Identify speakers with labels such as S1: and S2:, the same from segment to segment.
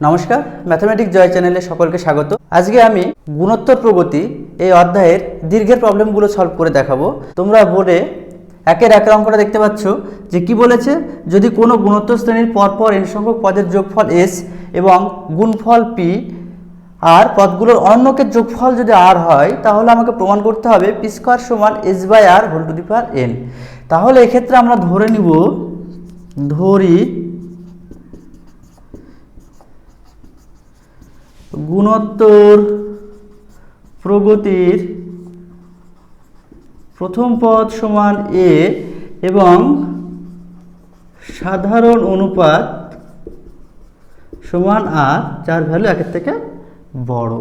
S1: নমস্কার, ম্যাথমেটিক্স জয় চ্যানেলে সকলকে স্বাগত। আজকে আমি গুণোত্তর প্রগতি এই অধ্যায়ের দীর্ঘের প্রবলেমগুলো সলভ করে দেখাবো। তোমরা বোর্ডে একের অঙ্কটা দেখতে পাচ্ছ যে কি বলেছে, যদি কোনো গুণোত্তর শ্রেণীর পরপর n সংখ্যক পদের যোগফল s এবং গুণফল p আর পদগুলোর অনন্যকের যোগফল যদি r হয়, তাহলে আমাকে প্রমাণ করতে হবে p স্কয়ার সমান s/r whole to the power n। তাহলে এক্ষেত্রে আমরা ধরি গুণোত্তর প্রগতির প্রথম পদ সমান a এবং সাধারণ অনুপাত সমান r, যার ভ্যালু একের থেকে বড়।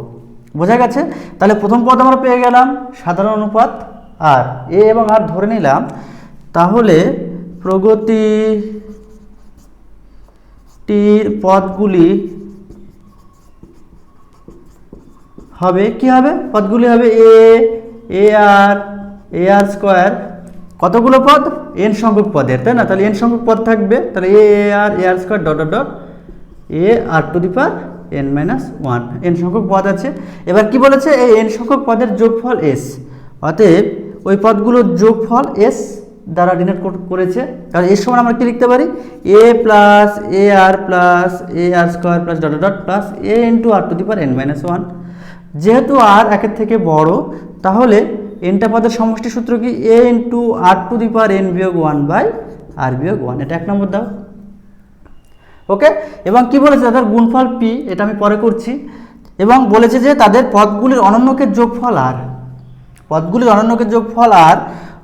S1: বোঝা গেছে? তাহলে প্রথম পদ আমরা পেয়ে গেলাম সাধারণ অনুপাত r, a এবং r ধরে নিলাম। তাহলে প্রগতিটির পদগুলি হবে কি হবে? পদগুলি হবে ar স্কয়ার, কতগুলো পদ? n সংখ্যক পদের, তাই না? তাহলে n সংখ্যক পদ থাকবে, তাহলে ar square dot dot dot ar two the power n minus 1, n সংখ্যক পদ আছে। এবার কি বলেছে? এই n সংখ্যক পদের যোগফল s, অতএব ওই পদগুলোর যোগফল s দ্বারা ডিনোট করেছে। তাহলে এর সমান আমরা কি লিখতে পারি? a plus ar plus ar square plus dot dot plus a into r to the power n minus 1। যেহেতু r একের থেকে বড়, তাহলে nটা পদের সমষ্টি সূত্র কি? a into r to the power n বিয়োগ 1 বাই r বিয়োগ 1। এটা এক নম্বর দাও। ওকে, এবং কি বলেছে? তাদের গুণফল p, এটা আমি পরে করছি। এবং বলেছে যে তাদের পদগুলির অনন্যকের যোগফল r, পদগুলির অনন্যকের যোগফল r।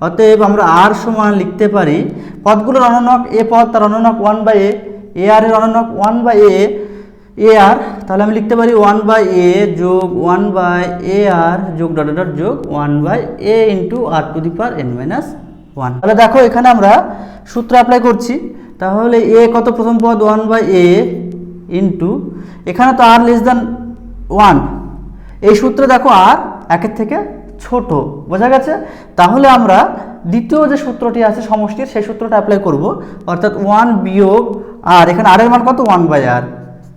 S1: অতএব আমরা r সমান লিখতে পারি পদগুলোর অনন্যক a পদ, তার অনন্যক 1 বাই a, ar এর অনন্যক 1 বাই ar। তাহলে আমি লিখতে পারি 1 বাই a যোগ 1 বাই ar যোগ ডট ডট যোগ 1 by a into r to the power n minus 1। তাহলে দেখো এখানে আমরা সূত্র অ্যাপ্লাই করছি। তাহলে a কত? প্রথম পদ 1 বাই a ইন্টু, এখানে তো r লেস দ্যান 1, এই সূত্রে দেখো r একের থেকে ছোট। বোঝা গেছে? তাহলে আমরা দ্বিতীয় যে সূত্রটি আছে সমষ্টির, সেই সূত্রটা অ্যাপ্লাই করব, অর্থাৎ 1 বিয়োগ r, এখানে r এর মান কত? 1 বাই r,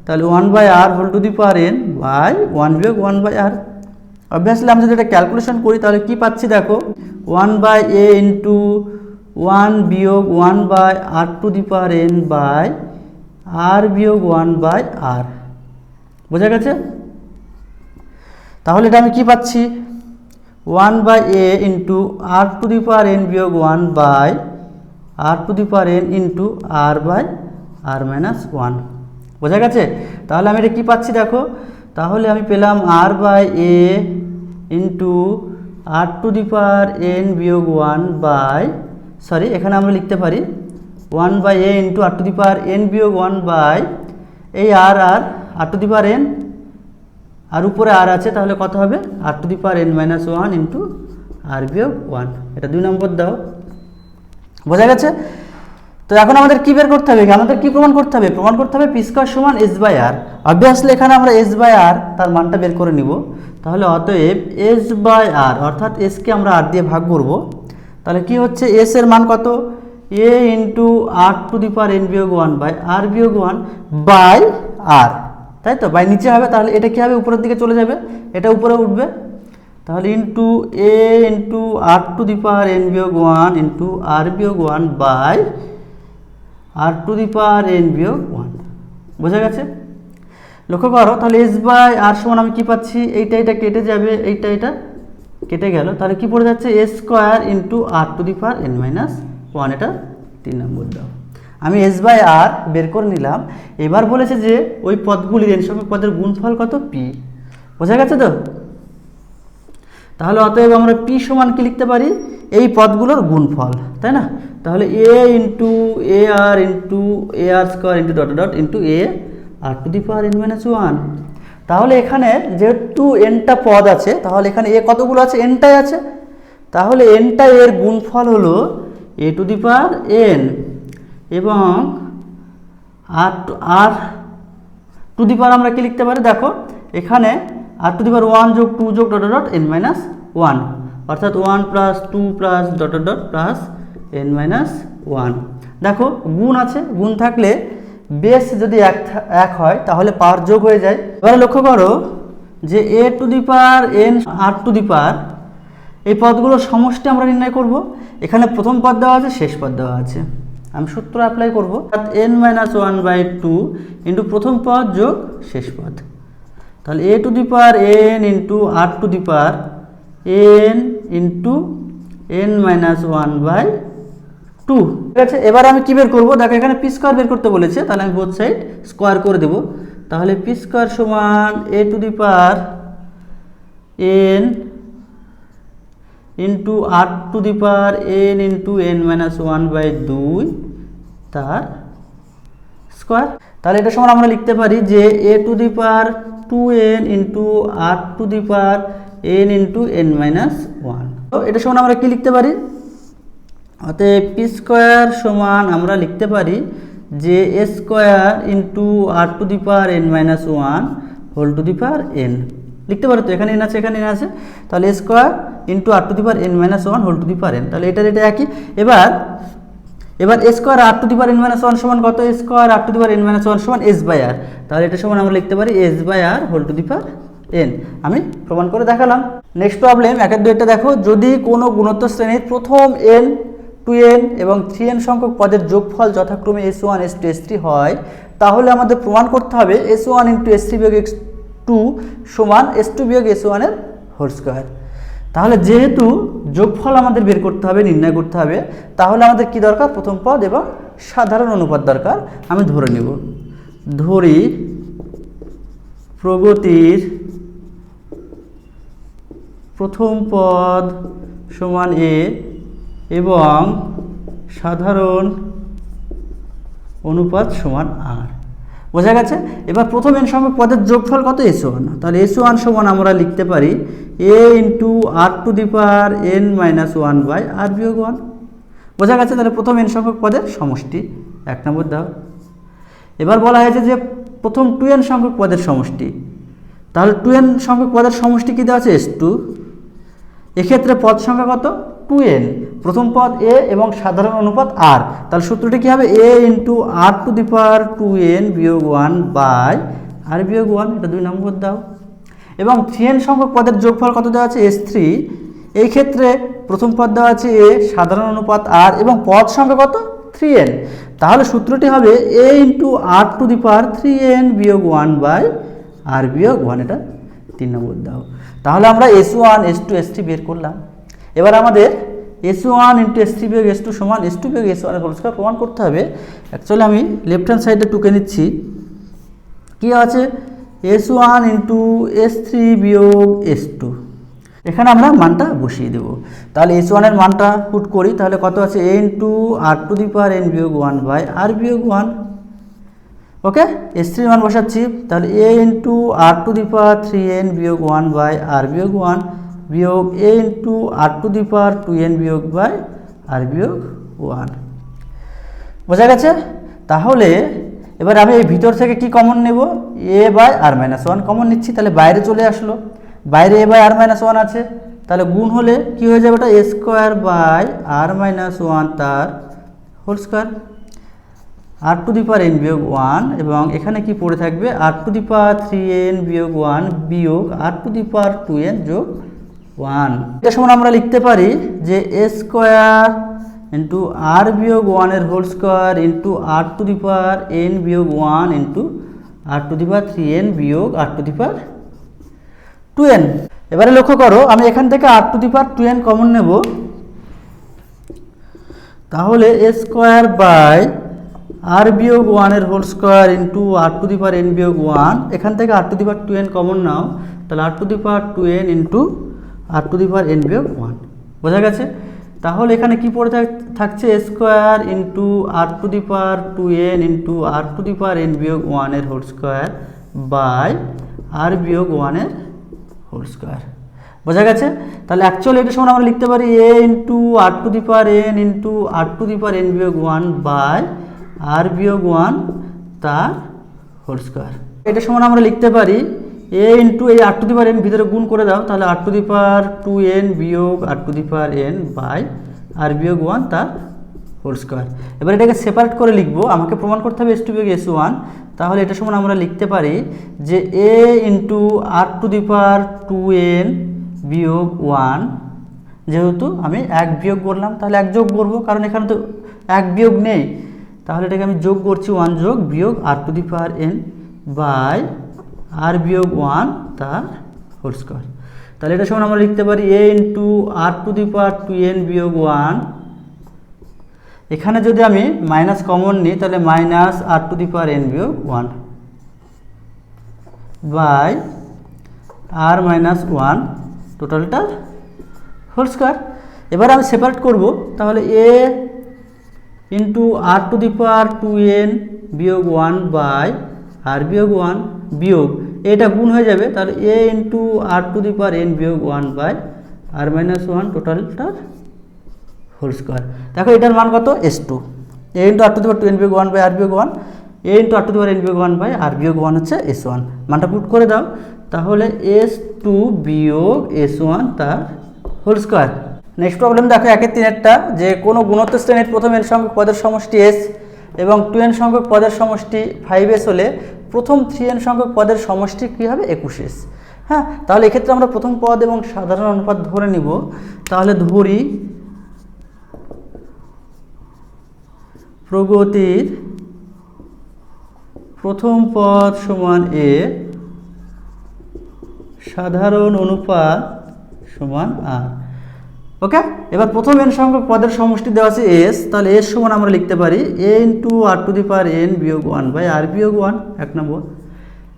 S1: তাহলে 1 by r whole to the power n by 1 বিয়োগ 1 বাই r। অবভিয়াসলি আমি যদি এটা ক্যালকুলেশন করি তাহলে কি পাচ্ছি দেখো, 1 বাই a ইন্টু 1 বিয়োগ 1 by r to the power n by r বিয়োগ 1 বাই r। বোঝা গেছে? তাহলে এটা আমি কি পাচ্ছি? 1 by a into r to the power n বিয়োগ 1 by r to the power n into r by r minus 1। বোঝা গেছে? তাহলে আমি এটা কি পাচ্ছি দেখো, তাহলে আমি পেলাম r by a into r to the power n বিয়োগ 1 বাই, সরি এখানে আমরা লিখতে পারি 1 by a into r to the power n বিয়োগ 1 বাই এই r to the power n, আর উপরে r আছে, তাহলে কত হবে? r to the power n minus 1 into r বিয়োগ 1। এটা 2 নম্বর দাও। বোঝা গেছে? তো এখন আমাদের কি বের করতে হবে? আমাদের কি প্রমাণ করতে হবে? প্রমাণ করতে হবে p স্কয়ার সমান s/r। অবভিয়াসলি এখানে আমরা s/r তার মানটা বের করে নিব। তাহলে অতএব s/r, অর্থাৎ s কে আমরা r দিয়ে ভাগ করব। তাহলে কি হচ্ছে? s এর মান কত? a into r to the power n বিয়োগ 1 বাই r বিয়োগ 1 বাই r, তাই তো? বাই নিচে হবে, তাহলে এটা কি হবে? উপরের দিকে চলে যাবে, এটা উপরে উঠবে। তাহলে into a into r to the power n বিয়োগ 1 ইন্টু r বিয়োগ 1 by r to the power n বিয়োগ 1। বোঝা গেছে? লক্ষ্য করো, তাহলে s বাই r সমান আমি কি পাচ্ছি? এটা কেটে যাবে, এটা কেটে গেল, তাহলে কি পড়ে যাচ্ছে? s square into r to the power n minus 1। এটা 3 নম্বর দাও। আমি s বাই r বের করে নিলাম। এবার বলেছে যে ওই পদগুলির n সংখ্যক পদের গুণফল কত? p। বোঝা গেছে তো? তাহলে অতএব আমরা p সমান কি লিখতে পারি? এই পদগুলোর গুণফল, তাই না? তাহলে a into ar into ar square into dot dot into a r to the power n minus 1। তাহলে এখানে যেহেতু nটা পদ আছে, তাহলে এখানে a কতগুলো আছে? nটাই আছে। তাহলে nটা এর গুণফল হলো a to the power n এবং r টু দি পাওয়ার আমরা কি লিখতে পারি দেখো, এখানে r টু দি পাওয়ার 1 যোগ 2 যোগ ডট ডট n মাইনাস 1, অর্থাৎ 1 plus 2 plus dot dot plus n minus 1। দেখো গুণ আছে, গুণ থাকলে বেস যদি এক হয় তাহলে পাওয়ার যোগ হয়ে যায়। এবারে লক্ষ্য করো যে a to the power n r to the power এই পদগুলোর সমষ্টি আমরা নির্ণয় করব। এখানে প্রথম পদ দেওয়া আছে, শেষ পদ দেওয়া আছে। আমি সূত্র অ্যাপ্লাই করব, n-1/2 ইন্টু প্রথম পদ যোগ শেষ পদ। তাহলে a to the power n into r to the power n into n-1/2। ঠিক আছে, এবার আমি কি বের করবো? দেখো এখানে পি স্কোয়ার বের করতে বলেছে, তাহলে আমি বোথ সাইড স্কোয়ার করে দেব। তাহলে পি স্কোয়ার সমান a to the power n into r to the power n into n-1/2 তার স্কোয়ার। তাহলে এটা সমান আমরা লিখতে পারি যে a to the power 2n into r to the power n into n-1। তো এটা সমান আমরা কি লিখতে পারি? অতএব পি স্কোয়ার সমান আমরা লিখতে পারি যে a square into r to the power n-1 whole to the power n। লিখতে পারো তো, এখানে n আছে, এখানে n আছে, তাহলে a square into r to the power n-1 whole to the power n। তাহলে এটা একই। এবার a square r to the power n-1 সমান কত? a square r to the power n-1 সমান s/r। তাহলে এটা সমান আমরা লিখতে পারি s/r whole to the power n। আমি প্রমাণ করে দেখালাম। নেক্সট প্রবলেম 1-2 দেখো, যদি কোনো গুণোত্তর শ্রেণীর প্রথম n 2n এবং 3n সংখ্যক পদের যোগফল যথাক্রমে s1 s2 s3 হয়, তাহলে আমাদের প্রমাণ করতে হবে s1 ইন্টু s3 বিয়োগ s2 সমান s2 বিয়োগ s1 এর হোল স্কোয়ার। তাহলে যেহেতু যোগফল আমাদের বের করতে হবে, নির্ণয় করতে হবে, তাহলে আমাদের কি দরকার? প্রথম পদ এবং সাধারণ অনুপাত দরকার। আমি ধরে নিব, ধরি প্রগতির প্রথম পদ সমান a এবং সাধারণ অনুপাত সমান r। বোঝা গেছে? এবার প্রথম n সংখ্যক পদের যোগফল কত? s1। তাহলে s1 সমান আমরা লিখতে পারি a into r to the power n-1/r বিয়োগ 1। বোঝা গেছে? তাহলে প্রথম n সংখ্যক পদের সমষ্টি 1 নম্বর দাও। এবার বলা হয়েছে যে প্রথম 2n সংখ্যক পদের সমষ্টি। তাহলে 2n সংখ্যক পদের সমষ্টি কি দেওয়া আছে? s2। এক্ষেত্রে পদ সংখ্যা কত? 2n, প্রথম পদ a এবং সাধারণ অনুপাত r। তাহলে সূত্রটি কি হবে? a into r to the power 2n বিয়োগ 1/r বিয়োগ 1। এটা 2 নম্বর দাও। এবং 3n সংখ্যক পদের যোগফল কত দেওয়া আছে? s3। এই ক্ষেত্রে প্রথম পদ দেওয়া আছে a, সাধারণ অনুপাত r এবং পদ সংখ্যা কত? 3n। তাহলে সূত্রটি হবে a into r to the power 3n বিয়োগ 1/r বিয়োগ 1। এটা 3 নম্বর দাও। তাহলে আমরা s1 s2 s3 বের করলাম। এবার আমাদের s1 ইন্টু s3 বিয়োগ s2 সমান s2 বিয়োগ s1 এর হোল স্কয়ার প্রমাণ করতে হবে। অ্যাকচুয়ালি আমি লেফট হ্যান্ড সাইডে টুকে নিচ্ছি। কি আছে? s1 ইন্টু s3 বিয়োগ s2। এখানে আমরা মানটা বসিয়ে দেব। তাহলে s1 এর মানটা পুট করি, তাহলে কত আছে? a into r to the power n বিয়োগ 1/r বিয়োগ 1। ওকে, s3 এর মান বসাচ্ছি, তাহলে a into r to the power 3n বিয়োগ 1/r বিয়োগ 1 বিয়োগ a into r to the power 2n বিয়োগ r বিয়োগ 1। বোঝা গেছে? তাহলে এবার আমি এই ভিতর থেকে কি কমন নেব? a/r-1 কমন নিচ্ছি। তাহলে বাইরে চলে আসলো, বাইরে a/r-1 আছে, তাহলে গুণ হলে কি হয়ে যাবে? ওটা a স্কোয়ার বাই r-1 তার whole square, r to the power n বিয়োগ 1 এবং এখানে কি পড়ে থাকবে? r to the power 3n বিয়োগ 1 বিয়োগ r to the power 2n যোগ 1। এটা সমান আমরা লিখতে পারি যে a স্কোয়ার ইন্টু r বিয়োগ 1 এর whole square into r to the power n বিয়োগ 1 into r to the power 3n বিয়োগ r to the power 2n। এবারে লক্ষ্য করো, আমি এখান থেকে r to the power 2n common নেব। তাহলে a স্কোয়ার বাই r বিয়োগ 1 এর whole square into r to the power n বিয়োগ 1। এখান থেকে r to the power 2n common নাও, তাহলে r to the power 2n into r to the power n বিয়োগ 1। বোঝা গেছে? তাহলে এখানে কি পড়ে থাকছে? a square into r to the power 2n into r to the power n বিয়োগ 1 এর হোল স্কোয়ার বাই r বিয়োগ 1 এর হোল স্কোয়ার। বোঝা গেছে? তাহলে অ্যাকচুয়ালি এটা সমান আমরা লিখতে পারি a into r to the power n into r to the power n বিয়োগ 1 বাই r বিয়োগ 1 তার হোল স্কোয়ার। এটা সমান আমরা লিখতে পারি a ইন্টু এই r to the power n ভিতরে গুণ করে দাও, তাহলে r to the power 2n বিয়োগ r to the power n by r বিয়োগ 1 তার হোল স্কোয়ার। এবার এটাকে সেপারেট করে লিখবো, আমাকে প্রমাণ করতে হবে S2 বিয়োগ S1। তাহলে এটা সমান আমরা লিখতে পারি যে a into r to the power 2n বিয়োগ 1, যেহেতু আমি 1 বিয়োগ করলাম তাহলে 1 যোগ করবো, কারণ এখানে তো 1 বিয়োগ নেই, তাহলে এটাকে আমি যোগ করছি 1 যোগ বিয়োগ r to the power n by r বিয়োগ 1 তার হোল স্কোয়ার। তাহলে এটা সমান আমরা লিখতে পারি a into r to the power 2n বিয়োগ 1, এখানে যদি আমি মাইনাস কমন নিই তাহলে minus r to the power n বিয়োগ 1 বাই আর মাইনাস 1 টোটালটা হোল স্কোয়ার। এবার আমি সেপারেট করব, তাহলে a into r to the power 2n বিয়োগ 1 বাই আর বিয়োগ 1 বিয়োগ এটা গুণ হয়ে যাবে, তাহলে a into r to the power n বিয়োগ 1 বাই আর মাইনাস 1 টোটালটার হোল স্কোয়ার। দেখো এটার মান কত S2, a into r to the power 2n বিয়োগ 1 বাই আর বিয়োগ 1, a into r to the power n বিয়োগ 1 বাই আর বিয়োগ 1 হচ্ছে S1, মানটা পুট করে দাও, তাহলে S2 বিয়োগ S1 তার হোল স্কোয়ার। নেক্সট প্রবলেম দেখো 1-3 যে কোনো গুণোত্তর শ্রেণীর প্রথম n সংখ্যক পদের সমষ্টি s এবং 2n সংখ্যক পদের সমষ্টি 5s হলে প্রথম 3n সংখ্যক পদের সমষ্টি কী হবে 21s। হ্যাঁ, তাহলে এক্ষেত্রে আমরা প্রথম পদ এবং সাধারণ অনুপাত ধরে নিব, তাহলে ধরি প্রগতির প্রথম পদ সমান a, সাধারণ অনুপাত সমান r। ওকে, এবার প্রথম n সংখ্যক পদের সমষ্টি দেওয়া আছে s, তাহলে s সমান আমরা লিখতে পারি a into r to the power n বিয়োগ 1 বাই আর বিয়োগ 1, 1 নম্বর।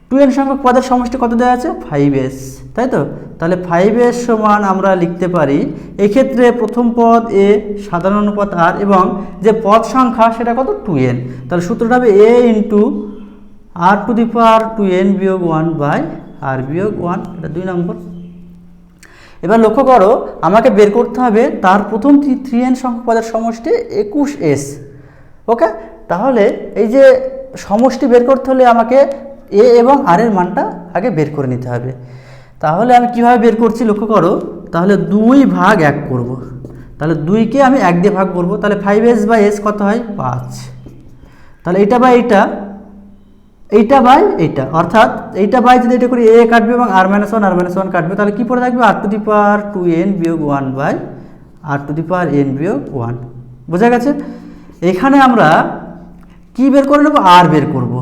S1: 2n সংখ্যক পদের সমষ্টি কত দেওয়া আছে 5s, তাই তো, তাহলে 5s সমান আমরা লিখতে পারি এই ক্ষেত্রে প্রথম পদ a, সাধারণ অনুপাত r এবং যে পদ সংখ্যা সেটা কত 2n, তাহলে সূত্রটা হবে a into r to the power 2n বিয়োগ 1 বাই আর বিয়োগ 1, এটা 2 নম্বর। এবার লক্ষ্য করো আমাকে বের করতে হবে তার প্রথম 3n সংখ্যক পদের সমষ্টি 21s। ওকে, তাহলে এই যে সমষ্টি বের করতে হলে আমাকে a এবং r এর মানটা আগে বের করে নিতে হবে। তাহলে আমি কিভাবে বের করছি লক্ষ্য করো, তাহলে 2 ভাগ 1 করব, তাহলে 2কে আমি 1 দিয়ে ভাগ করব, তাহলে 5s বাই s কত হয় 5, তাহলে এইটা বাই এইটা বাই এইটা, অর্থাৎ এইটা বাই যদি এটা করি a কাটবে এবং r মাইনাস 1 কাটবে, তাহলে কি পড়ে থাকবে আর টু দি পাওয়ার 2n বিয়োগ 1 by r to the power n বিয়োগ 1। বোঝা গেছে? এখানে আমরা কি বের করে নেব, r বের করব।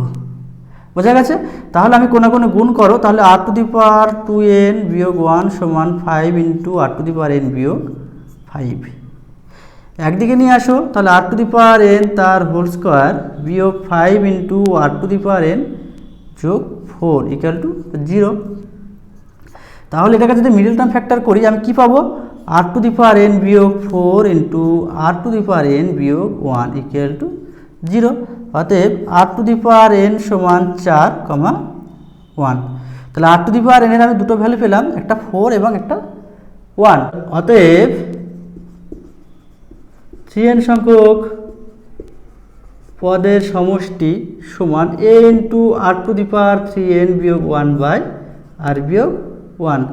S1: বোঝা গেছে? তাহলে আমি কোনে কোনে গুণ করো, তাহলে r to the power 2n বিয়োগ 1 সমান 5 into r to the power n বিয়োগ 5, একদিকে নিয়ে আসো, তাহলে r to the power n তার হোল স্কোয়ার বিয়োগ 5 into r to the power n যোগ 4 ইকুয়াল টু 0। তাহলে এটাকে যদি মিডল টার্ম ফ্যাক্টর করি আমি কি পাবো, আর টু দি পাওয়ার n বিয়োগ 4 into r to the power n বিয়োগ 1 ইকুয়াল টু 0। অতএব আর টু দি পাওয়ার n সমান 4,1। তাহলে r to the power n এর আমি দুটো ভ্যালু পেলাম, একটা 4 এবং একটা 1। অতএব 3n সংখ্যক পদের সমষ্টি সমান a into r to the power 3n বিয়োগ 1 বাই আর বিয়োগ 1।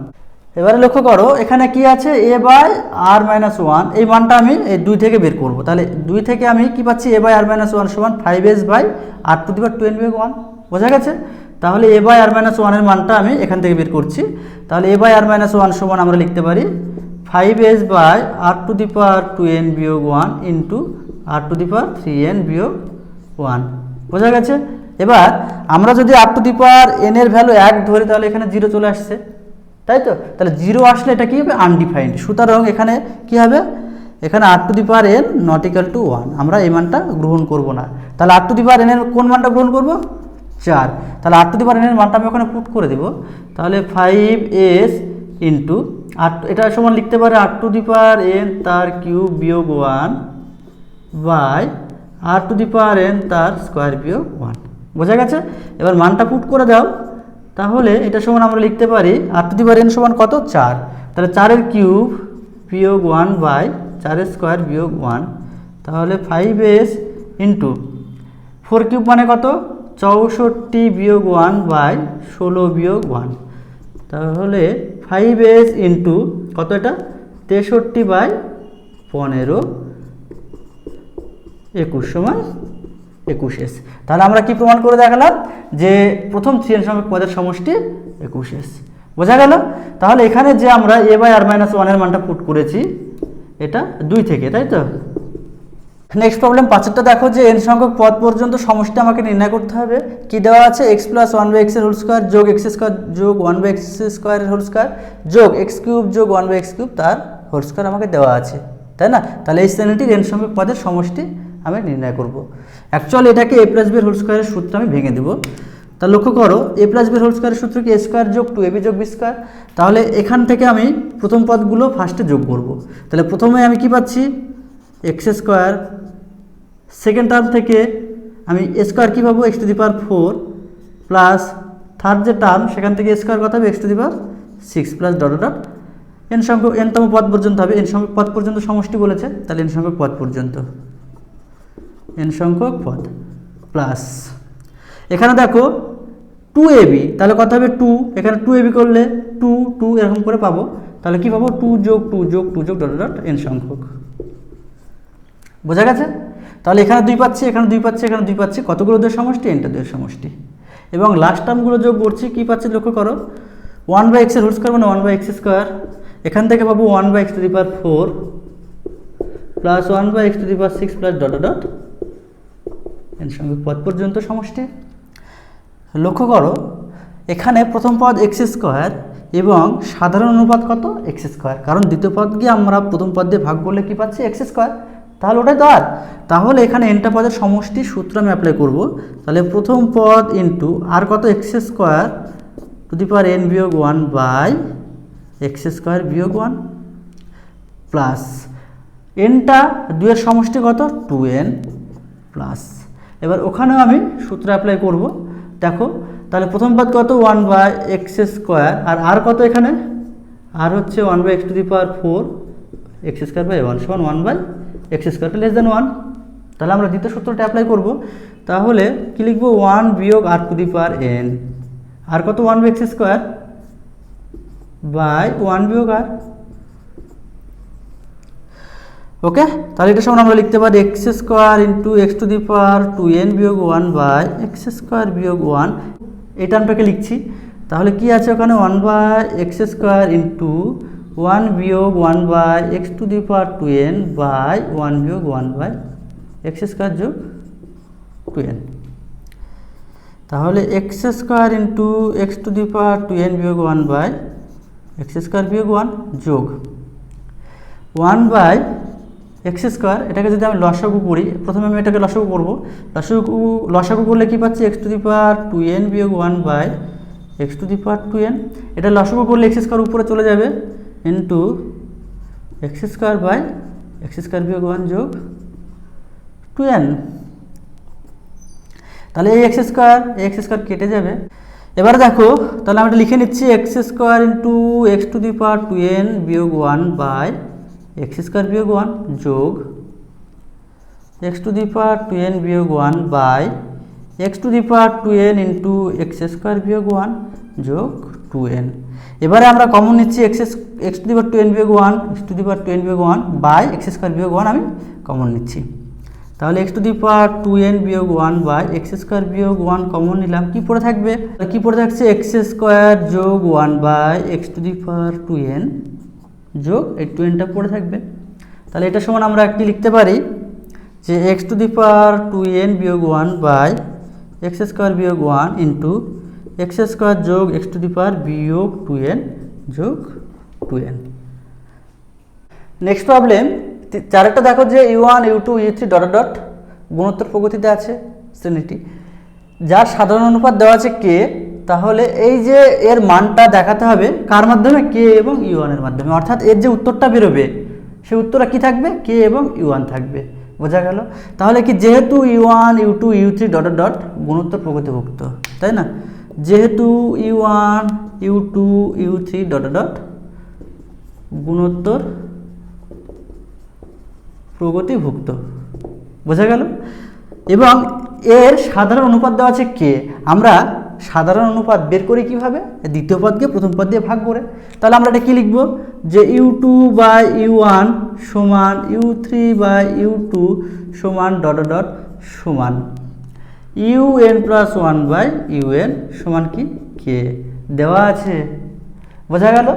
S1: এবারে লক্ষ্য করো এখানে কি আছে a বাই আর মাইনাস 1, এই মানটা আমি এই 2 থেকে বের করব, তাহলে 2 থেকে আমি কি পাচ্ছি a বাই আর মাইনাস 1 সমান 5s by r to the power 2n বিয়োগ 1। বোঝা গেছে? তাহলে a বাই আর মাইনাস 1 এর মানটা আমি এখান থেকে বের করছি, তাহলে a বাই আর মাইনাস 1 সমান আমরা লিখতে পারি 5s by r to the power 2n বিয়োগ 1 into r to the power 3n বিয়োগ 1। বোঝা গেছে? এবার আমরা যদি আর টু দি পাওয়ার n এর ভ্যালু 1 ধরি তাহলে এখানে 0 চলে আসছে, তাই তো, তাহলে 0 আসলে এটা কি হবে আনডিফাইন্ড, সুতরাং এখানে কি হবে, এখানে r to the power n not equal to 1, আমরা এই মানটা গ্রহণ করব না। তাহলে r to the power n এর কোন মানটা গ্রহণ করব 4, তাহলে r to the power n এর মানটা আমি ওখানে পুট করে দেব, তাহলে 5s ইন্টু আর এটা সমান লিখতে পারে r to the power n তার কিউব বিয়োগ 1 by r to the power n তার স্কোয়ার বিয়োগ 1। বোঝা গেছে? এবার মানটা পুট করে দাও, তাহলে এটা সমান আমরা লিখতে পারি আর টু দি পাওয়ার n সমান কত 4, তাহলে 4 এর কিউব বিয়োগ 1 বাই 4 এর স্কোয়ার বিয়োগ 1, তাহলে 5s ইন্টু 4 কিউব মানে কত 64 বিয়োগ 1 বাই 16 বিয়োগ 1, তাহলে 5s ইন্টু কত এটা 63 বাই 15 21 সমান 21s। তাহলে আমরা কি প্রমাণ করে দেখালাম যে প্রথম 3n সংখ্যক পদের সমষ্টি 21s। বোঝা গেল? তাহলে এখানে যে আমরা a/r-1 এর মানটা পুট করেছি এটা 2 থেকে, তাই তো? নেক্সট প্রবলেম 5টা দেখো যে n সংখ্যক পদ পর্যন্ত সমষ্টি আমাকে নির্ণয় করতে হবে। কি দেওয়া আছে? x + 1/x এর হোল স্কয়ার যোগ x স্কয়ার যোগ 1/x স্কয়ার এর হোল স্কয়ার যোগ x কিউব যোগ 1/x কিউব তার হোল স্কয়ার আমাকে দেওয়া আছে, তাই না? তাহলে এই শ্রেণীটির n সংখ্যক পদের সমষ্টি আমি নির্ণয় করব। অ্যাকচুয়ালি এটাকে a + b এর হোল স্কয়ারের সূত্র আমি ভেঙে দেব। তা লক্ষ্য করো a + b এর হোল স্কয়ারের সূত্র কি a স্কয়ার যোগ 2ab যোগ b স্কয়ার। তাহলে এখান থেকে আমি প্রথম পদগুলো ফার্স্টে যোগ করব। তাহলে প্রথমে আমি কি পাচ্ছি? x square. সেকেন্ড টার্ম থেকে আমি a স্কয়ার কী পাবো? x⁴ প্লাস থার্ড যে টার্ম সেখান থেকে a স্কয়ার কত হবে? x⁶ plus dot dot n সংখ্যক nতম পদ পর্যন্ত হবে। n সংখ্যক পদ পর্যন্ত সমষ্টি বলেছে, তাহলে n সংখ্যক পদ পর্যন্ত n সংখ্যক পদ প্লাস এখানে দেখো 2ab, তাহলে কত হবে? 2। এখানে 2ab করলে 2 2 এরকম করে পাবো। তাহলে কি পাবো? 2 যোগ 2 যোগ 2 যোগ ডট ডট n সংখ্যক। বোঝা গেছে? তাহলে এখানে 2 পাচ্ছি, এখানে 2 পাচ্ছি, এখানে 2 পাচ্ছি। কতগুলো 2 এর সমষ্টি? nটা 2 এর সমষ্টি। এবং লাস্ট টার্মগুলো যোগ করছি, কি পাচ্ছি লক্ষ্য করো? 1/x এর হোল স্কয়ার মানে 1/x স্কয়ার। এখান থেকে পাবো 1/x⁴ plus 1/x⁶ plus dot dot n সংখ্যক পদ পর্যন্ত সমষ্টি। লক্ষ্য করো এখানে প্রথম পদ x স্কয়ার এবং সাধারণ অনুপাত কত? x square. কারণ দ্বিতীয় পদকে আমরা প্রথম পদ দিয়ে ভাগ করলে কি পাচ্ছি? x square. তাহলে ওটাই তো আর। তাহলে এখানে nটা পদের সমষ্টি সূত্র আমি অ্যাপ্লাই করব। তাহলে প্রথম পদ ইন্টু আর কত? x square to the power n বিয়োগ 1/x স্কয়ার বিয়োগ 1 প্লাস nটা 2 এর সমষ্টি কত? 2n প্লাস এবার ওখানেও আমি সূত্র অ্যাপ্লাই করব। দেখো তাহলে প্রথম পদ কত? 1/x স্কয়ার আর কত এখানে? আর হচ্ছে 1/x⁴ x স্কয়ার বাই 1 সমান 1/x স্কয়ার লেস দেন 1। তাহলে আমরা দ্বিতীয় সূত্রটা অ্যাপ্লাই করব। তাহলে কি লিখবো? 1 বিয়োগ r⁴n আর কত? 1/x স্কয়ার বাই 1 বিয়োগ r। ওকে, তাহলে এটা সমান আমরা লিখতে পারি x স্কয়ার ইন্টু x⁴n বিয়োগ 1/x স্কয়ার বিয়োগ 1। এই টার্মটাকে লিখছি। তাহলে কি আছে ওখানে? 1/x স্কয়ার ইন্টু 1 বিয়োগ 1/x⁴n বাই 1 বিয়োগ 1/x স্কয়ার যোগ 2n। তাহলে x স্কয়ার ইন্টু x⁴n বিয়োগ 1/x স্কয়ার বিয়োগ 1 যোগ 1/x স্কয়ার। এটাকে যদি আমি লসাগু করি, প্রথমে আমি এটাকে লসাগু করব। লসাগু করলে কি পাচ্ছি? x⁴n বিয়োগ 1/x⁴n। এটা লসাগু করলে x স্কয়ার উপরে চলে যাবে into x square by x square বিয়োগ 1 যোগ 2n। তাহলে এই x স্কয়ার কেটে যাবে। এবার দেখো তাহলে আমরা লিখে নিচ্ছি x স্কয়ার ইন্টু x⁴n বিয়োগ 1/x স্কয়ার বিয়োগ 1 যোগ x⁴n বিয়োগ 1/x⁴n ইন্টু x স্কয়ার বিয়োগ 1 যোগ 2n। এবারে আমরা কমন নিচ্ছি x⁴n বিয়োগ 1 x⁴n বিয়োগ 1 বাই x স্কয়ার বিয়োগ 1 আমি কমন নিচ্ছি। তাহলে x⁴n বিয়োগ 1 বাই x স্কয়ার বিয়োগ 1 কমন নিলাম। কি পড়ে থাকবে? কি পড়ে থাকছে? x স্কয়ার যোগ 1/x⁴n যোগ এই 2nটা পড়ে থাকবে। তাহলে এটা সমান আমরা কি লিখতে পারি যে x⁴n বিয়োগ 1/x স্কয়ার বিয়োগ 1 ইন্টু x স্কয়ার যোগ x বিয়োগ 2n যোগ 2n। নেক্সট প্রবলেম 4টা দেখো যে u1 u2 u3 dot dot গুণোত্তর প্রগতিতে আছে শ্রেণীটি, যার সাধারণ অনুপাত দেওয়া আছে k। তাহলে এই যে এর মানটা দেখাতে হবে কার মাধ্যমে? k এবং u1 এর মাধ্যমে। অর্থাৎ এর যে উত্তরটা বেরোবে সেই উত্তরটা কি থাকবে? k এবং u1 থাকবে। বোঝা গেল? তাহলে কি যেহেতু u1 u2 u3 dot dot গুণোত্তর প্রগতিভুক্ত, তাই না? যেহেতু u1 u2 u3 dot dot গুণোত্তর প্রগতিভুক্ত। বোঝা গেল? এবং এর সাধারণ অনুপাত দেওয়া আছে k। আমরা সাধারণ অনুপাত বের করি কীভাবে? দ্বিতীয় পদকে প্রথম পদ দিয়ে ভাগ করে। তাহলে আমরা এটা কী লিখব? যে u2/u1 সমান u3/u2 সমান ডট ডট সমান un+1/un সমান কি কে দেওয়া আছে। বোঝা গেল?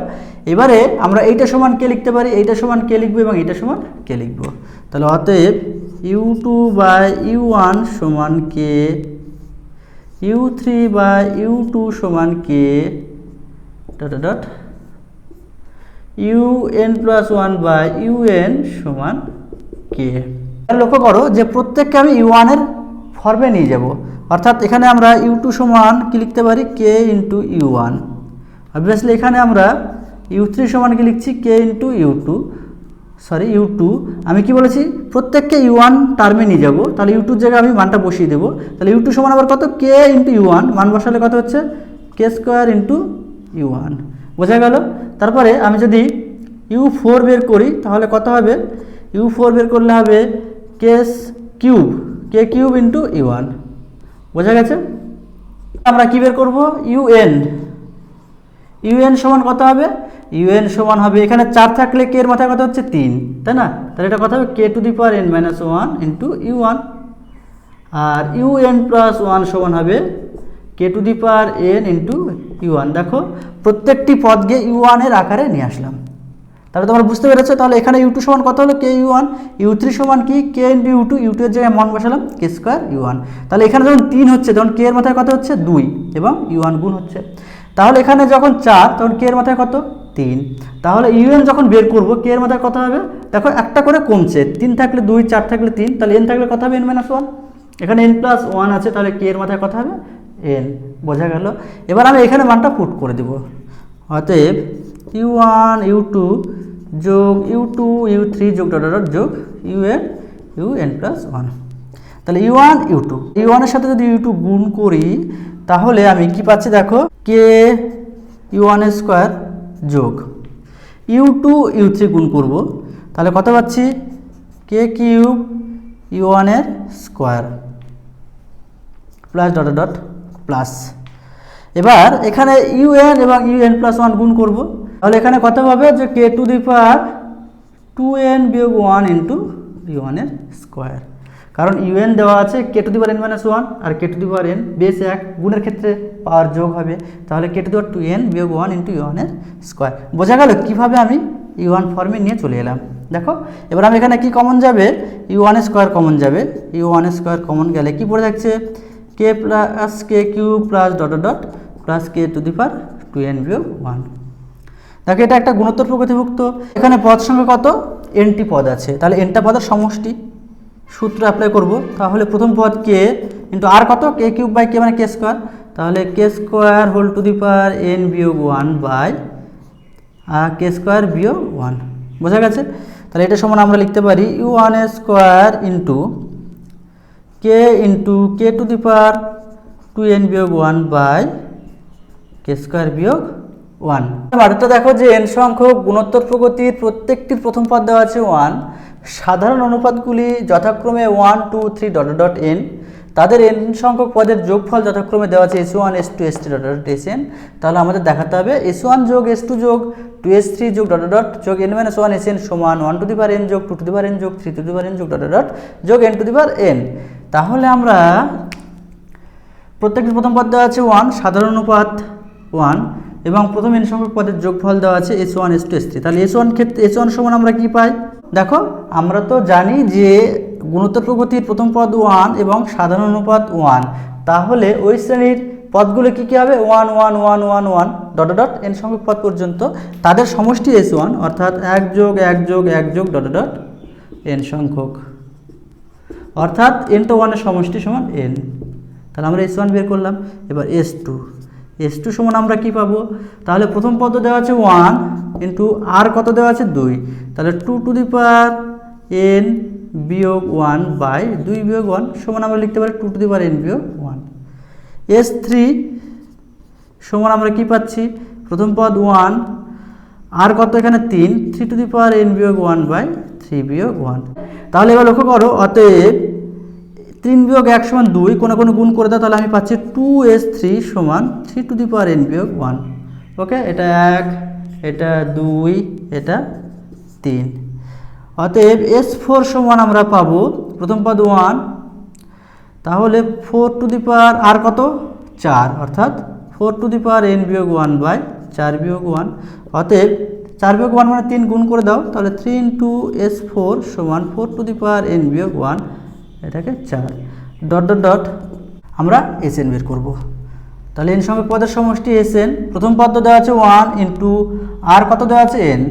S1: এবারে আমরা এইটা সমান কে লিখতে পারি, এইটা সমান কে লিখবো এবং এইটা সমান কে লিখবো। তাহলে অতএব u2/u1 সমান কে, u3/u2 সমান কে ডট ডট un+1/un সমান কে। লক্ষ্য করো যে প্রত্যেককে আমি u1 এর ফর্মে নিয়ে যাব, অর্থাৎ এখানে আমরা u2 সমান কি লিখতে পারি k ইন্টু u1। অবভিয়াসলি এখানে আমরা u3 সমান কি লিখছি k ইন্টু u2 আমি কি বলেছি প্রত্যেককে u1 টার্মে নিয়ে যাব, তাহলে u2 জায়গায় আমি মানটা বসিয়ে দেবো। তাহলে u2 সমান আবার কত k ইন্টু u1, মান বসালে কত হচ্ছে k² ইন্টু u1। বোঝা গেল? তারপরে আমি যদি u4 বের করি তাহলে কত হবে, u4 বের করলে হবে k³ ইন্টু u1। বোঝা গেছে? আমরা কি বের করব, un সমান কত হবে, un সমান হবে এখানে 4 থাকলে k এর মাথায় কত হচ্ছে 3, তাই না? তাহলে এটা কত হবে k⁻n−1 ইন্টু u1, আর un+1 সমান হবে k⁻n ইন্টু u1। দেখো প্রত্যেকটি পদকে u1 এর আকারে নিয়ে আসলাম। তাহলে তোমরা বুঝতে পেরেছো। তাহলে এখানে u2 সমান কত হলো k u1, u3 সমান কি k ইন্টু u2 এর জায়গায় মান বসালাম k² u1। তাহলে এখানে যখন 3 হচ্ছে তখন k এর মাথায় কত হচ্ছে 2 এবং u1 গুণ হচ্ছে। তাহলে এখানে যখন 4 তখন k এর মাথায় কত 3। তাহলে un যখন বের করব k এর মাথায় কত হবে, দেখো একটা করে কমছে, 3 থাকলে 2, 4 থাকলে 3, তাহলে n থাকলে কত হবে n−1। এখানে n+1 আছে, তাহলে k এর মাথায় কত হবে n। বোঝা গেল? এবার আমি এখানে মানটা পুট করে দেব। অতএব u1 u2 যোগ u2 u3 যোগ ডট ডট যোগ un+1। তাহলে u1 u1 এর সাথে যদি u2 গুণ করি তাহলে আমি কি পাচ্ছি দেখো k u1² যোগ u2 u3 গুণ করব, তাহলে কত পাচ্ছি k³ u1² plus dot dot plus. এবার এখানে un এবং un+1 গুণ করব, তাহলে এখানে কত হবে যে k⁻2n-1 ইন্টু u1², কারণ un দেওয়া আছে k⁻n−1 আর k⁻n বেস 1, গুণের ক্ষেত্রে পাওয়ার যোগ হবে, তাহলে k⁻2n-1 ইন্টু u1²। বোঝা গেল কিভাবে আমি u1 ফর্মে নিয়ে চলে এলাম। দেখো এবার আমি এখানে কি কমন যাবে, u1² কমন যাবে, u1² কমন গেলে কি পড়ে থাকছে k plus k³ plus dot dot plus k⁻2n-1। দেখো এটা একটা গুণোত্তর প্রকৃতিভুক্ত। এখানে পদ সংখ্যা কত, nটি পদ আছে, তাহলে nটা পদের সমষ্টি সূত্র অ্যাপ্লাই করব। তাহলে প্রথম পদ k ইন্টু আর কত k³ মানে k², তাহলে k² n-1 বাই k² - 1। বোঝা গেছে? তাহলে এটা সমান আমরা লিখতে পারি u1² into k into k⁻2n-1 by k² - 1। আরেকটা দেখো যে n সংখ্যক গুণোত্তর প্রগতির প্রত্যেকটির প্রথম পদ দেওয়া আছে 1, সাধারণ অনুপাতগুলি যথাক্রমে 1 2 3 ডট ডট n, তাদের n সংখ্যক পদের যোগফল যথাক্রমে দেওয়া আছে s1 s2 s3 dot dot sn। তাহলে আমাদের দেখাতে হবে s1 যোগ s2 যোগ 2s3 যোগ ডট ডট যোগ n-1 sn সমান 1n যোগ 2n যোগ 3n যোগ ডট ডট যোগ n। তাহলে আমরা প্রত্যেকটির প্রথম পদ দেওয়া আছে 1, সাধারণ অনুপাত 1 এবং প্রথম n সংখ্যক পদের যোগফল দেওয়া আছে s1 s2 s3। তাহলে s1 সমান আমরা কি পাই, দেখো আমরা তো জানি যে গুণোত্তর প্রগতির প্রথম পদ 1 এবং সাধারণ অনুপাত 1, তাহলে ওই শ্রেণীর পদগুলো কি কি হবে 1 1 1 1 1 ডট ডট n সংখ্যক পদ পর্যন্ত, তাদের সমষ্টি s1, অর্থাৎ 1 যোগ 1 যোগ 1 যোগ ডট ডট n সংখ্যক, অর্থাৎ n তো 1 এর সমষ্টি সমান n। তাহলে আমরা s1 বের করলাম। এবার s2 সমান আমরা কি পাবো, তাহলে প্রথম পদ দেওয়া আছে 1 ইন্টু আর কত দেওয়া আছে 2, তাহলে 2n-1 বাই 2-1 সমান আমরা লিখতে পারি 2n-1। s3 সমান আমরা কি পাচ্ছি, প্রথম পদ 1 আর কত এখানে 3, 3n-1 বাই 3-1। তাহলে এবার লক্ষ্য করো, অতএব 3 বিয়োগ 1 সমান 2, কোনো কোনো গুণ করে দাও, তাহলে আমি পাচ্ছি 2s3 সমান 3 টু দি পাওয়ার n বিয়োগ 1। ওকে, এটা 1, এটা 2, এটা 3। অতএব s4 সমান আমরা পাবো প্রথম পদ 1, তাহলে 4 টু দি পাওয়ার আর কত 4, অর্থাৎ 4 টু দি পাওয়ার n বিয়োগ 1 বাই 4 বিয়োগ 1। অতএব 4 বিয়োগ 1 মানে 3 গুণ করে দাও, তাহলে 3 ইন্টু s4 সমান 4 টু দি পাওয়ার n বিয়োগ 1, এটাকে 4 ডট ডট ডট আমরা sn বের করব। তাহলে n সংখ্যক পদের সমষ্টি sn, প্রথম পদ দেওয়া আছে 1 ইন্টু আর কত দেওয়া আছে n,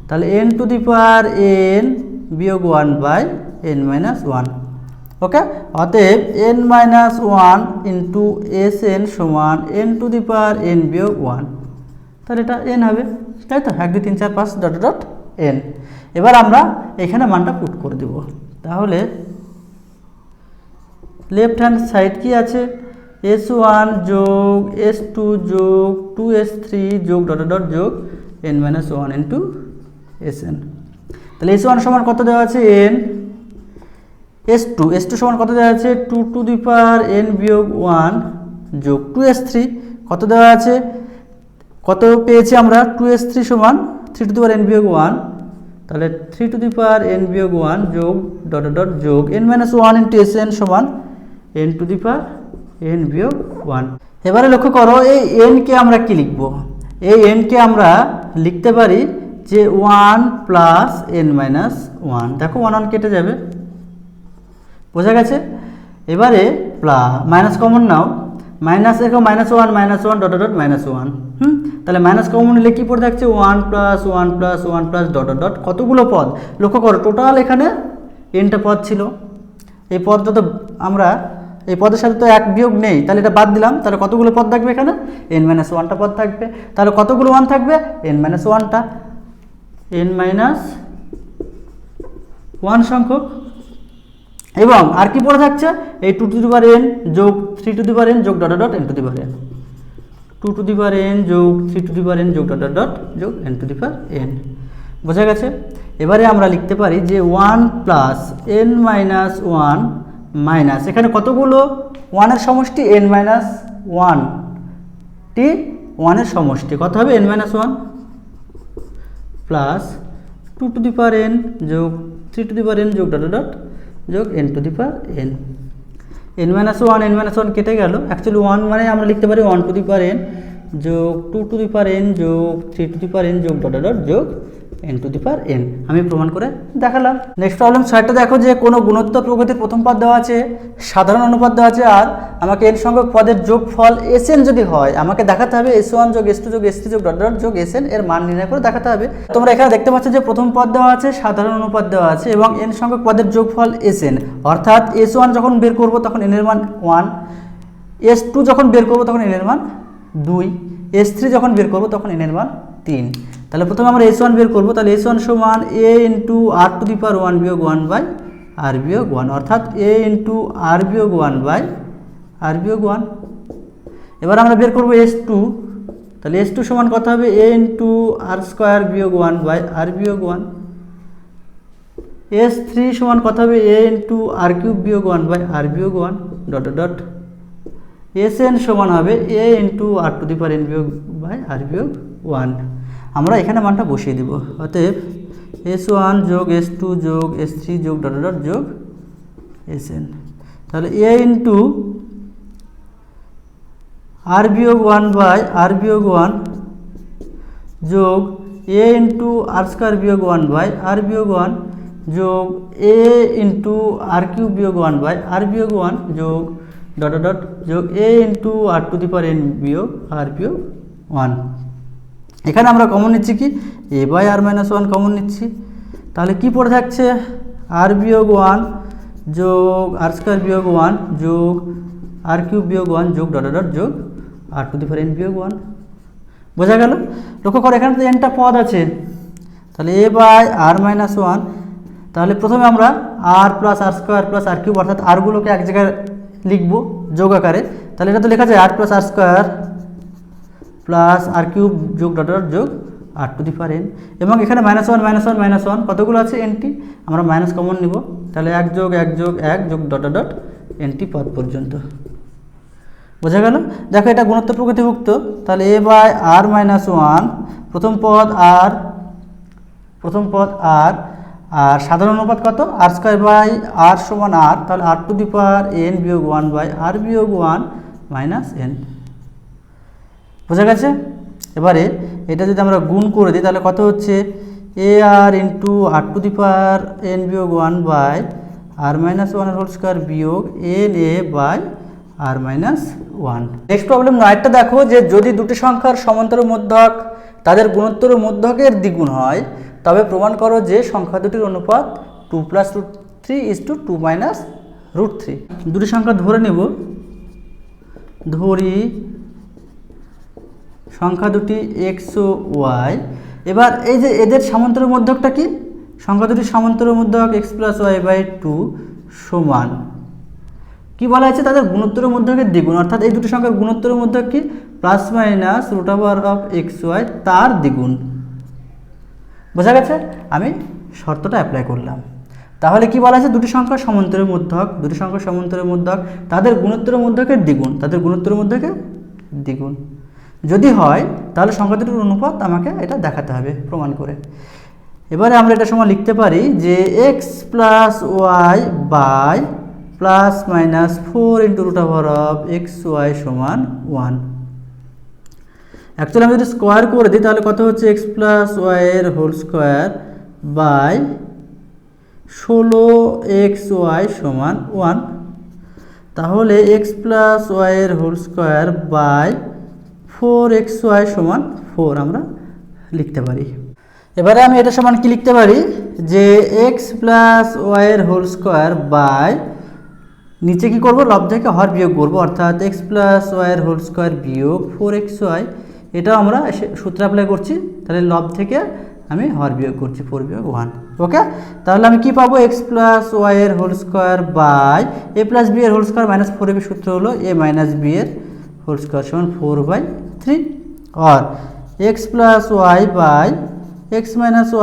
S1: তাহলে n two the power n বিয়োগ 1 বাই n মাইনাস 1। ওকে, অতএব n মাইনাস 1 ইন্টু sn সমান n two the power n বিয়োগ 1, তাহলে এটা n হবে, তাই তো 1 2 3 4 5 ডট ডট n। এবার আমরা এখানে মানটা পুট করে দেব। তাহলে লেফট হ্যান্ড সাইড কি আছে, s1 যোগ s2 যোগ 2s3 যোগ ডট ডট যোগ n মাইনাস 1 ইন্টু sn। তাহলে s1 সমান কত দেওয়া আছে n, s2 সমান কত দেওয়া আছে 2 টু দি পাওয়ার n বিয়োগ 1 যোগ 2s3 কত দেওয়া আছে, কত পেয়েছি আমরা 2s3 সমান 3 টু দি পাওয়ার n বিয়োগ 1, তাহলে 3 টু দি পাওয়ার n বিয়োগ 1 যোগ ডট ডট যোগ n মাইনাস 1 ইন্টু sn সমান n two the power n বিয়োগ 1। এবারে লক্ষ্য করো এই n কে আমরা কি লিখব, এই n কে আমরা লিখতে পারি যে 1 প্লাস n মাইনাস 1, দেখো 1 1 কেটে যাবে, বোঝা গেছে। এবারে মাইনাস কমন নাও, মাইনাস দেখো -1 ডট ডট -1, তাহলে মাইনাস কমন নিলে কি পড়ে থাকছে 1 plus 1 plus 1 plus dot dot কতগুলো পদ, লক্ষ্য করো টোটাল এখানে nটা পদ ছিল। এই পদটা তো আমরা এই পদের সাথে তো এক বিয়োগ নেই, তাহলে এটা বাদ দিলাম, তাহলে কতগুলো পদ থাকবে এখানে n মাইনাস 1টা পদ থাকবে, তাহলে কতগুলো 1 থাকবে n মাইনাস 1টা, n মাইনাস 1 সংখ্যক। এবং আর কি পড়ে থাকছে এই 2 টু দি পাওয়ার n যোগ 3 টু দি পাওয়ার n যোগ dot dot n two the power n, 2 two the power n যোগ 3 টু দি পাওয়ার n যোগ ডট ডট যোগ n two the power n, বোঝা গেছে। এবারে আমরা লিখতে পারি যে 1 প্লাস n মাইনাস 1 মাইনাস এখানে কতগুলো 1 এর সমষ্টি n মাইনাস 1 টি 1 এর সমষ্টি কত হবে n minus 1 plus 2 two the power n যোগ 3 টু দি পাওয়ার n যোগ ডট ডট যোগ n two the power n, n minus 1 কেটে গেল, অ্যাকচুয়ালি 1 মানে আমরা লিখতে পারি 1 টু দি পাওয়ার n যোগ 2 টু দি পাওয়ার n যোগ 3 টু দি পাওয়ার n যোগ ডট ডট যোগ n two the power n, আমি প্রমাণ করে দেখালাম। নেক্সট প্রবলেম 6টা দেখো যে কোনো গুণোত্তর প্রকৃতির প্রথম পদ দেওয়া আছে, সাধারণ অনুপাত দেওয়া আছে, আর আমাকে n সংখ্যক পদের যোগফল sn যদি হয় আমাকে দেখাতে হবে s1 যোগ s2 যোগ s3 যোগ ডট ডট যোগ sn এর মান নির্ণয় করে দেখাতে হবে। তোমরা এখানে দেখতে পাচ্ছ যে প্রথম পদ দেওয়া আছে, সাধারণ অনুপাত দেওয়া আছে এবং n সংখ্যক পদের যোগফল sn, অর্থাৎ s1 যখন বের করব তখন n এর মান 1, s2 যখন বের করব তখন n এর মান 2, s3 যখন বের করব তখন n এর মান 3। তাহলে প্রথমে আমরা s1 বের করব, তাহলে s1 সমান a into r to the power 1 বিয়োগ 1 বাই r বিয়োগ 1, অর্থাৎ a ইন্টু r বিয়োগ 1 বাই r বিয়োগ 1। এবার আমরা বের করব s2, তাহলে s2 সমান কত হবে a ইন্টু r স্কোয়ার বিয়োগ 1 বাই r বিয়োগ 1, s3 সমান কত হবে a ইন্টু r কিউব বিয়োগ 1 বাই r বিয়োগ 1 ডট ডট, sn সমান হবে a into r to the power n বিয়োগ বাই r বিয়োগ 1। আমরা এখানে মানটা বসিয়ে দেব, অতএব s1 যোগ s2 যোগ s3 যোগ ডট ডট যোগ sn, তাহলে a ইন্টু r বিয়োগ 1 বাই r বিয়োগ 1 যোগ a ইন্টু r স্কোয়ার বিয়োগ 1 বাই r বিয়োগ 1 যোগ a ইন্টু r কিউব বিয়োগ 1 বাই r বিয়োগ 1 যোগ ডট ডট যোগ a into r to the power n বিয়োগ r বিয়োগ 1। এখানে আমরা কমন নিচ্ছি কি a by r minus 1 common নিচ্ছি, তাহলে কি পড়ে থাকছে r বিয়োগ 1 যোগ r স্কোয়ার বিয়োগ 1 যোগ r কিউব বিয়োগ 1 যোগ ডট ডট যোগ r to the power n বিয়োগ 1, বোঝা গেল। লক্ষ্য করো এখানে তো nটা পদ আছে, তাহলে a বাই r মাইনাস 1, তাহলে প্রথমে আমরা r plus r square plus r cube অর্থাৎ rগুলোকে এক জায়গায় লিখবো যোগ আকারে, তাহলে এটা তো লেখা যায় r plus r square plus r cube যোগ ডট ডট যোগ r to the power n, এবং এখানে -1 কতগুলো আছে nটি, আমরা মাইনাস কমন নিব, তাহলে 1 যোগ 1 যোগ 1 যোগ ডট ডট এনটি পদ পর্যন্ত। বোঝা গেল? দেখো এটা গুণোত্তর প্রকৃতিভুক্ত, তাহলে এ বাই আর মাইনাস ওয়ান, প্রথম পদ আর আর সাধারণ অনুপাত কত, আর স্কোয়ার বাই আর সমান আর, তাহলে r to the power n বিয়োগ ওয়ান বাই আর বিয়োগ ওয়ান মাইনাস এন। বোঝা গেছে? এবারে এটা যদি আমরা গুণ করে দিই তাহলে কত হচ্ছে, a r into r to the power n বিয়োগ ওয়ান বাই আর মাইনাস ওয়ানের হোল স্কোয়ার বিয়োগ n a by r minus one. Next problem 9টা দেখো, যে যদি দুটি সংখ্যার সমান্তর মধ্যক তাদের গুণোত্তর মধ্যকের দ্বিগুণ হয় তবে প্রমাণ করো যে সংখ্যা দুটির অনুপাত 2 + √3 = 2 - √3। দুটি সংখ্যা ধরে নেব, ধরি সংখ্যা দুটি এক্স ও ওয়াই। এবার এই যে এদের সমান্তর মধ্যকটা কি, সংখ্যা দুটির সমান্তর মধ্যক x + y/2 সমান কি বলা হয়েছে, তাদের গুণোত্তর মধ্যকের দ্বিগুণ, অর্থাৎ এই দুটি সংখ্যার গুণোত্তর মধ্যক কি ±√(x, y) তার দ্বিগুণ। বোঝা গেছে? আমি শর্তটা অ্যাপ্লাই করলাম। তাহলে কি বলা আছে, দুটি সংখ্যার সমান্তরের মধ্যক, দুটি সংখ্যার সমান্তরের মধ্যক তাদের গুণোত্তর মধ্যকের দ্বিগুণ, তাদের গুণোত্তর মধ্যকের দ্বিগুণ যদি হয় তাহলে সংখ্যা দুটির অনুপাত আমাকে এটা দেখাতে হবে প্রমাণ করে। এবারে আমরা এটা সমান লিখতে পারি যে x + y by ±4 × √(x, y) সমান 1। অ্যাকচুয়ালি আমি যদি স্কোয়ার করে দিই তাহলে কত হচ্ছে, x + y এর হোল স্কোয়ার বাই 16xy সমান 1। তাহলে x + y এর হোল স্কোয়ার বাই 4xy সমান 4 আমরা লিখতে পারি। এবারে আমি এটা সমান কি লিখতে পারি, যে x + y এর হোল স্কোয়ার বাই, নিচে কি করব, লব থেকে হর বিয়োগ করব, অর্থাৎ x + y এর হোল স্কোয়ার বিয়োগ 4xy। এটাও আমরা সূত্র অ্যাপ্লাই করছি, তাহলে লব থেকে আমি হর বিয়োগ করছি 4 - 1। ওকে, তাহলে আমি কি পাবো, x + y এর whole square by a + b এর হোল স্কোয়ার মাইনাস 4ab সূত্র হলো a - b এর হোল স্কোয়ার সমান 4/3, আর x + y by x -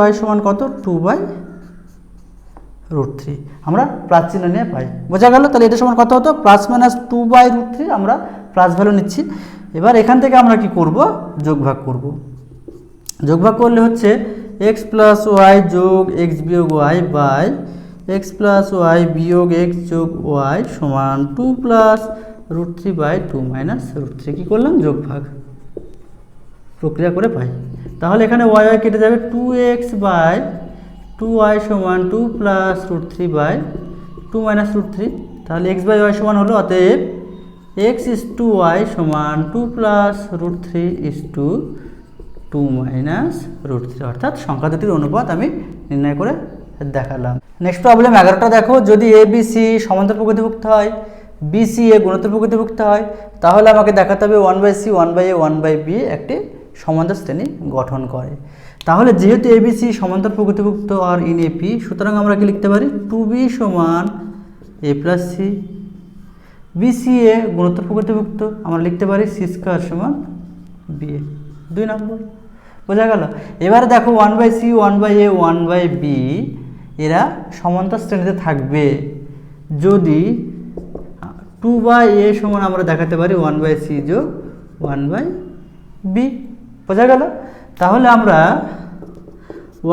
S1: y সমান কত, 2/√3। আমরা প্লাস চিহ্ন নিয়ে পাই। বোঝা গেল? তাহলে এটা সমান কত হতো, +-2/√3, আমরা প্লাস ভ্যালু নিচ্ছি। এবার এখান থেকে আমরা কি করব, যোগভাগ করব। যোগভাগ করলে হচ্ছে x + y যোগ x বিয়োগ y বাই x + y বিয়োগ x যোগ y সমান 2 + √3/2 - √3। কী করলাম, যোগভাগ প্রক্রিয়া করে পাই। তাহলে এখানে y কেটে যাবে, 2x বাই 2y সমান 2 + √3/2 - √3। তাহলে x/y সমান হলো, অতএব x = y সমান 2 + √3 = 2 - √3, অর্থাৎ সংখ্যা দুটির অনুপাত আমি নির্ণয় করে দেখালাম। নেক্সট প্রবলেম 11টা দেখো, যদি ABC সমান্তর প্রকৃতিভুক্ত হয়, BCA গুণোত্তর প্রকৃতিভুক্ত হয়, তাহলে আমাকে দেখাতে হবে 1/c 1/a 1/b একটি সমান্তর শ্রেণী গঠন করে। তাহলে যেহেতু ABC সমান্তর প্রকৃতিভুক্ত আর ইন AP, সুতরাং আমরা কি লিখতে পারি, 2b সমান a + c। BCA গুণোত্তর প্রকৃতিভুক্ত, আমরা লিখতে পারি c² সমান ba। 2 নম্বর। বোঝা গেল? এবারে দেখো 1/c 1/a 1/b এরা সমান্তর শ্রেণীতে থাকবে যদি 2/a সমান আমরা দেখাতে পারি 1/c যোগ 1/b। বোঝা গেল? তাহলে আমরা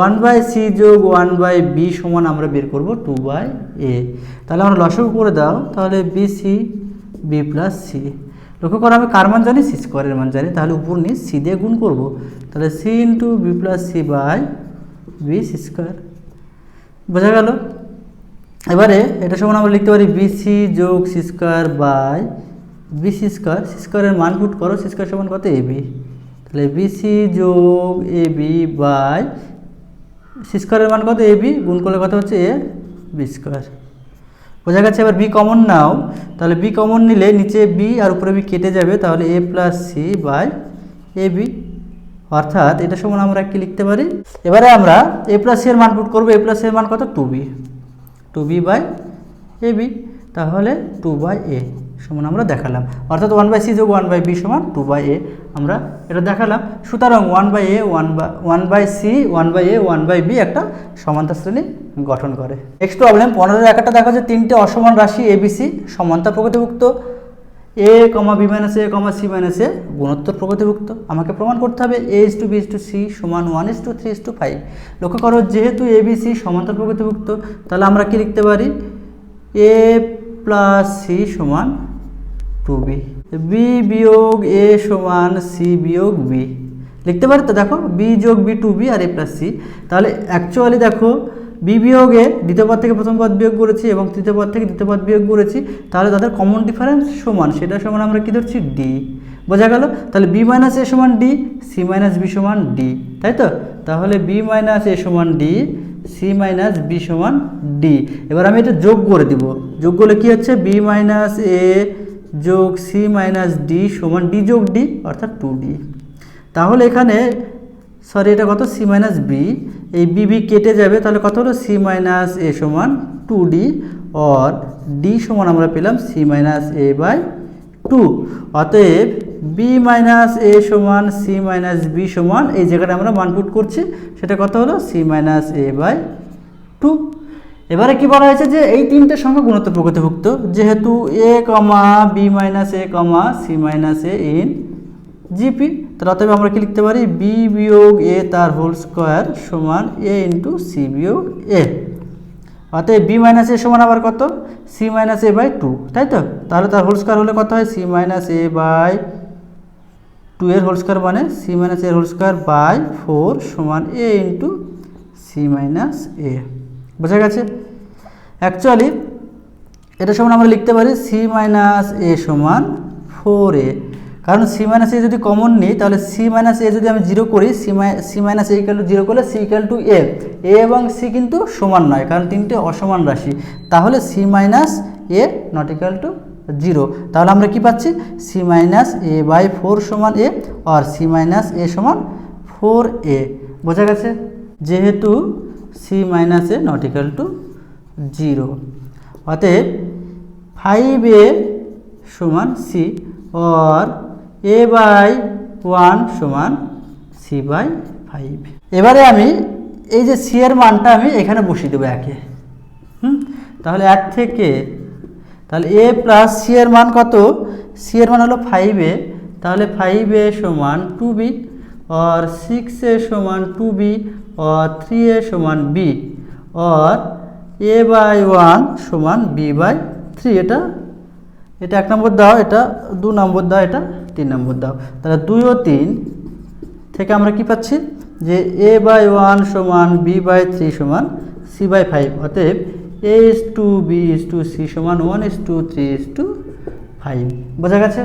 S1: 1/c যোগ 1/b সমান আমরা বের করব 2/a। তাহলে আমরা লসাগু করে দাও, তাহলে BC b + c। লক্ষ্য করো আমি কার মান জানি, c² এর মান জানি, তাহলে উপর নিচ c দিয়ে গুণ করব, তাহলে c × b + c/b c²। বোঝা গেল? এবারে এটা সমান আমরা লিখতে পারি BC যোগ c² বাই bc²। c² এর মান পুট করো, c² সমান কত, ab। তাহলে BC যোগ ab বাই c² এর মান কত, ab, গুণ করলে কত হচ্ছে a b²। বোঝা গেছে? এবার b কমন নাও, তাহলে b কমন নিলে নিচে b আর উপরে b কেটে যাবে, তাহলে a + c/ab, অর্থাৎ এটা সমান আমরা কি লিখতে পারি, এবারে আমরা a + c এর মান পুট করব, a + c এর মান কত, 2b/ab, তাহলে 2/a সমান আমরা দেখালাম, অর্থাৎ 1/c যোগ 1/b সমান 2/a আমরা এটা দেখালাম। সুতরাং 1/a 1/c 1/a 1/b একটা সমান্তর শ্রেণী গঠন করে। নেক্সট প্রবলেম 15 একটা দেখা যাচ্ছে তিনটে অসমান রাশি abc সমান্তর প্রকৃতিভুক্ত, a, b - a, c - a গুণোত্তর প্রকৃতিভুক্ত। আমাকে প্রমাণ করতে হবে a:b:c সমান 1:3:5। লক্ষ্য করো যেহেতু abc সমান্তর প্রকৃতিভুক্ত, তাহলে আমরা কি লিখতে পারি a + c সমান 2b, b বিয়োগ a সমান c বিয়োগ b লিখতে পারি। তো দেখো b যোগ b 2b আর a + c, তাহলে অ্যাকচুয়ালি দেখো বি বিয়োগে দ্বিতীয় পদ থেকে প্রথম পদ বিয়োগ করেছি এবং তৃতীয় পদ থেকে দ্বিতীয় পদ বিয়োগ করেছি, তাহলে তাদের কমন ডিফারেন্স সমান, সেটা সমান আমরা কী ধরছি ডি। বোঝা গেল? তাহলে বি মাইনাস এ সমান ডি, সি মাইনাস বি সমান ডি, তাই তো? তাহলে বি মাইনাস এ সমান ডি, সি মাইনাস বি সমান ডি। এবার আমি এটা যোগ করে দিব, যোগ করলে কী হচ্ছে বি মাইনাস এ যোগ সি মাইনাস ডি সমান ডি যোগ ডি অর্থাৎ 2d। তাহলে এখানে সরি এটা কত সি মাইনাস বি, এই বি বি কেটে যাবে, তাহলে কত হলো সি মাইনাস এ সমান 2d और ডি সমান আমরা পেলাম সি মাইনাস এ বাই 2। অতএব বি মাইনাস এ সমান সি মাইনাস বি সমান এই জায়গাটা আমরা মান পুট করছি, সেটা কত হলো সি মাইনাস এ বাই 2। এবারে কি বলা হয়েছে যে এই তিনটে সংখ্যা গুণোত্তর প্রকৃতিভুক্ত, যেহেতু a comma b minus a comma c minus a in GP, তাহলে অতএব আমরা কি লিখতে পারি বি বিয়োগ এ তার হোল স্কোয়ার সমান এ ইন্টু সি বিয়োগ এ। অতএব বি মাইনাস এ সমান আবার কত সি মাইনাস এ বাই 2, তাই তো? তাহলে তার হোল স্কোয়ার হলে কত হয় সি মাইনাস এ বাই 2 এর হোল স্কোয়ার মানে সি মাইনাস এর হোল স্কোয়ার বাই 4 সমান এ ইন্টু সি মাইনাস এ। বোঝা গেছে? অ্যাকচুয়ালি এটা সমান আমরা লিখতে পারি সি মাইনাস এ সমান 4a, কারণ সি মাইনাস এ যদি কমন নিই তাহলে সি মাইনাস এ যদি আমি 0 করি, C minus A equal to 0 করলে সি ইকুয়াল টু এ এবং সি কিন্তু সমান নয়, কারণ তিনটে অসমান রাশি। তাহলে C minus A not equal to 0, তাহলে আমরা কি পাচ্ছি সি মাইনাস এ বাই 4 সমান এ আর সি মাইনাস এ সমান 4a। বোঝা গেছে? যেহেতু C minus A not equal to 0, অতএব 5a সমান সি और a বাই 1 সমান সি বাই 5। এবারে আমি এই যে সি এর মানটা আমি এখানে বসিয়ে দেবো একে, তাহলে 1 থেকে তাহলে a প্লাস সি এর মান কত, সি এর মান হলো 5a, তাহলে 5a সমান 2b और 6a সমান 2b और 3a সমান b और a বাই 1 সমান b বাই 3। এটা 1 নম্বর দাও, এটা 2 নম্বর দাও, এটা 3 নম্বর দাও। তাহলে 2 ও 3 থেকে আমরা কি পাচ্ছি যে a বাই 1 সমান b বাই 3 সমান c বাই 5। অতএব a is to b is to c সমান 1 is to 3 is to 5। বোঝা গেছে?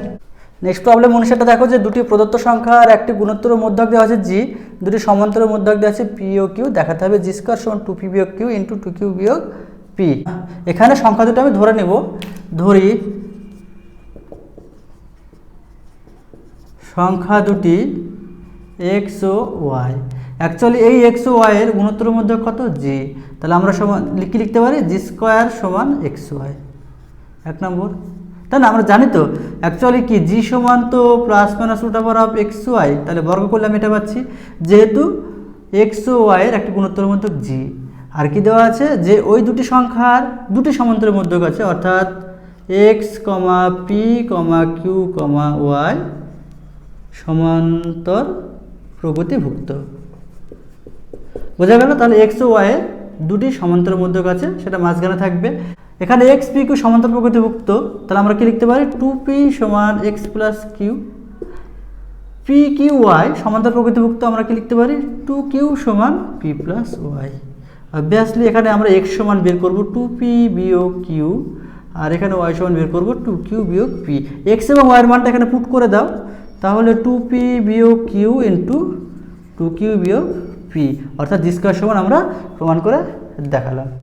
S1: নেক্সট প্রবলেম 19টা দেখো যে দুটি প্রদত্ত সংখ্যার একটি গুণোত্তর মধ্যক দেওয়া আছে জি, দুটি সমান্তরাল মধ্যক দেওয়া আছে পি ও কিউ। দেখাতে হবে জি স্কয়ার সমান 2p বিয়োগ কিউ ইন্টু 2q বিয়োগ p। এখানে সংখ্যা দুটো আমি ধরে নেব, ধরি সংখ্যা দুটি এক্স ও ওয়াই। অ্যাকচুয়ালি এই এক্স ও ওয়াই এর গুণোত্তর মধ্যে কত জি, তাহলে আমরা সমান কি লিখতে পারি জি স্কোয়ার সমান এক্স ওয়াই। 1 নম্বর, তাই না? আমরা জানি তো অ্যাকচুয়ালি কি জি সমান তো plus minus root over of X Y, তাহলে বর্গ করলে আমি এটা পাচ্ছি যেহেতু এক্স ও ওয়াই এর একটি গুণোত্তর মধ্যক জি। আর কি দেওয়া আছে যে ওই দুটি সংখ্যার দুটি সমান্তরাল মধ্যক আছে, অর্থাৎ এক্স কমা পি কমা কিউ কমা ওয়াই সমান্তর প্রগতিভুক্ত। বোঝা গেল? তাহলে এক্স ও ওয়াই এর দুটি সমান্তর মধ্যক আছে, সেটা মাঝখানে থাকবে। এখানে এক্স পি কিউ সমান্তর প্রগতিভুক্ত, তাহলে আমরা কি লিখতে পারি 2p সমান X plus Q. P Q Y সমান্তর প্রগতিভুক্ত, আমরা কি লিখতে পারি 2q সমান পি প্লাস ওয়াই। অবভিয়াসলি এখানে আমরা এক্স সমান বের করব 2p বিয়োগ কিউ, আর এখানে ওয়াই সমান বের করব 2q বিয়োগ পি। এক্স এবং ওয়াইয়ের মানটা এখানে পুট করে দাও, তাহলে 2p বিয়োগ কিউ ইন্টু 2q বিয়োগ পি, অর্থাৎ জি স্কয়ার সমান আমরা প্রমাণ করে দেখালাম।